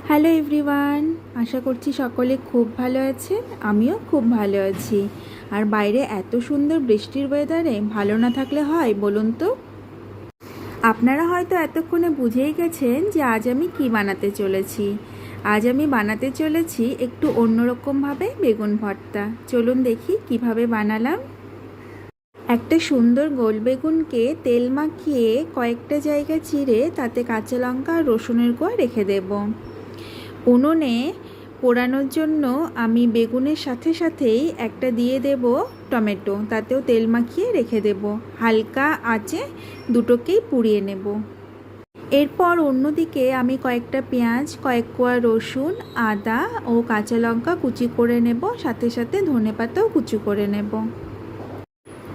Hello everyone, আশা করছি সকলে খুব ভালো আছেন। আমিও খুব ভালো আছি। আর বাইরে এত সুন্দর বৃষ্টির ওয়েদারে ভালো না থাকলে হয় বলুন তো? আপনারা হয়তো এতক্ষণে বুঝেই গেছেন যে আজ আমি কি বানাতে চলেছি। আজ আমি বানাতে চলেছি একটু অন্যরকমভাবে বেগুন ভর্তা। চলুন দেখি কিভাবে বানালাম। একটা সুন্দর গোল বেগুনকে তেল মাখিয়ে কয়েকটা জায়গা চিড়ে তাতে কাঁচা লঙ্কা আর রসুনের কোয়া রেখে দেব। উনুনে পোড়ানোর জন্য আমি বেগুনের সাথে সাথেই একটা দিয়ে দেব টমেটো, তাতেও তেল মাখিয়ে রেখে দেব। হালকা আঁচে দুটোকেই পুড়িয়ে নেব। এরপর অন্যদিকে আমি কয়েকটা পেঁয়াজ, কয়েক কোয়া রসুন, আদা ও কাঁচা লঙ্কা কুচি করে নেব, সাথে সাথে ধনেপাতাও কুচি করে নেব।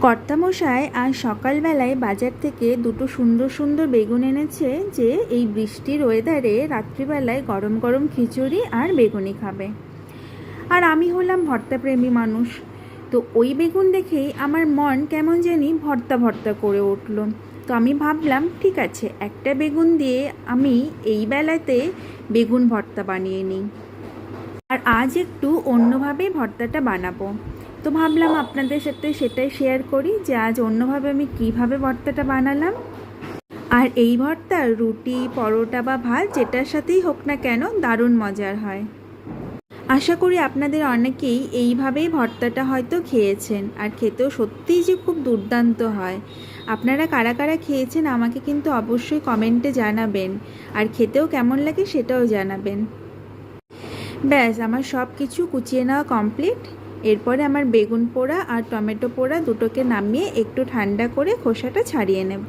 কর্তামশাই আজ সকালবেলায় বাজার থেকে দুটো সুন্দর সুন্দর বেগুন এনেছে যে এই বৃষ্টির ওয়েদারে রাত্রিবেলায় গরম গরম খিচুড়ি আর বেগুনি খাবে। আর আমি হলাম ভর্তাপ্রেমী মানুষ, তো ওই বেগুন দেখেই আমার মন কেমন জানি ভর্তা ভর্তা করে উঠল। তো আমি ভাবলাম ঠিক আছে, একটা বেগুন দিয়ে আমি এই বেলাতে বেগুন ভর্তা বানিয়ে নিই। আর আজ একটু অন্যভাবে ভর্তাটা বানাবো। তো ভাবলাম আপনাদের সাথে সেটাই শেয়ার করি যে আজ অন্যভাবে আমি কিভাবে ভর্তাটা বানালাম। আর এই ভর্তা রুটি, পরোটা বা ভাত যেটার সাথেই হোক না কেন দারুণ মজার হয়। আশা করি আপনাদের অনেকেই এইভাবেই ভর্তাটা হয়তো খেয়েছেন, আর খেতেও সত্যিই যে খুব দুর্দান্ত হয়। আপনারা কারা কারা খেয়েছেন আমাকে কিন্তু অবশ্যই কমেন্টে জানাবেন, আর খেতেও কেমন লাগে সেটাও জানাবেন। ব্যাস, আমার সব কিছু কুচিয়ে নেওয়া কমপ্লিট। এরপরে আমার বেগুন পোড়া আর টমেটো পোড়া দুটোকে নামিয়ে একটু ঠান্ডা করে খোসাটা ছাড়িয়ে নেব।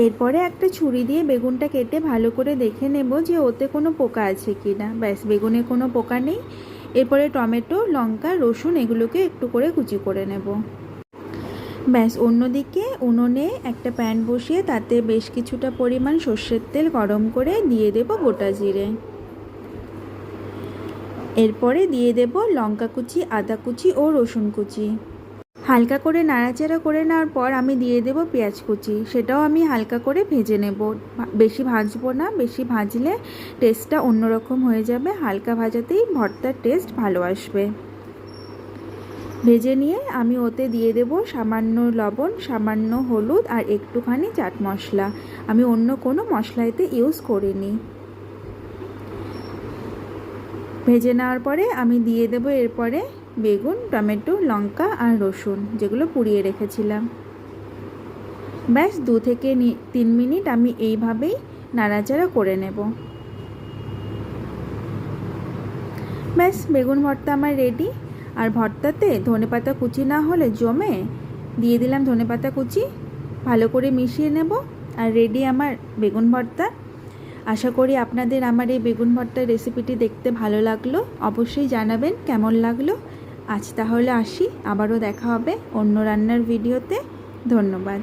এরপরে একটা ছুরি দিয়ে বেগুনটা কেটে ভালো করে দেখে নেব যে ওতে কোনো পোকা আছে কি না। ব্যাস, বেগুনে কোনো পোকা নেই। এরপরে টমেটো, লঙ্কা, রসুন এগুলোকে একটু করে কুচি করে নেব। ব্যাস, অন্যদিকে উনুনে একটা প্যান বসিয়ে তাতে বেশ কিছুটা পরিমাণ সর্ষের তেল গরম করে দিয়ে দেব গোটা জিরে। এরপরে দিয়ে দেব লঙ্কা কুচি, আদা কুচি ও রসুন কুচি। হালকা করে নাড়াচাড়া করে নেওয়ার পর আমি দিয়ে দেব পেঁয়াজ কুচি। সেটাও আমি হালকা করে ভেজে নেব, বেশি ভাজবো না, বেশি ভাজলে টেস্টটা অন্যরকম হয়ে যাবে। হালকা ভাজাতেই ভর্তার টেস্ট ভালো আসবে। ভেজে নিয়ে আমি ওতে দিয়ে দেব সামান্য লবণ, সামান্য হলুদ আর একটুখানি চাট মশলা। আমি অন্য কোনো মশলা এতে ইউজ করিনি। ভেজে নেওয়ার পরে আমি দিয়ে দেব এরপরে বেগুন, টমেটো, লঙ্কা আর রসুন যেগুলো পুড়িয়ে রেখেছিলাম। ব্যাস 2 থেকে 3 মিনিট আমি এইভাবেই নাড়াচাড়া করে নেব। ব্যাস, বেগুন ভর্তা আমার রেডি। আর ভর্তাতে ধনেপাতা কুচি না হলে জমে, দিয়ে দিলাম ধনেপাতা কুচি, ভালো করে মিশিয়ে নেব। আর রেডি আমার বেগুন ভর্তা। আশা করি আপনাদের আমার এই বেগুন ভর্তার রেসিপিটি দেখতে ভালো লাগলো। অবশ্যই জানাবেন কেমন লাগলো। আজ তাহলে আসি, আবারও দেখা হবে অন্য রান্নার ভিডিওতে। ধন্যবাদ।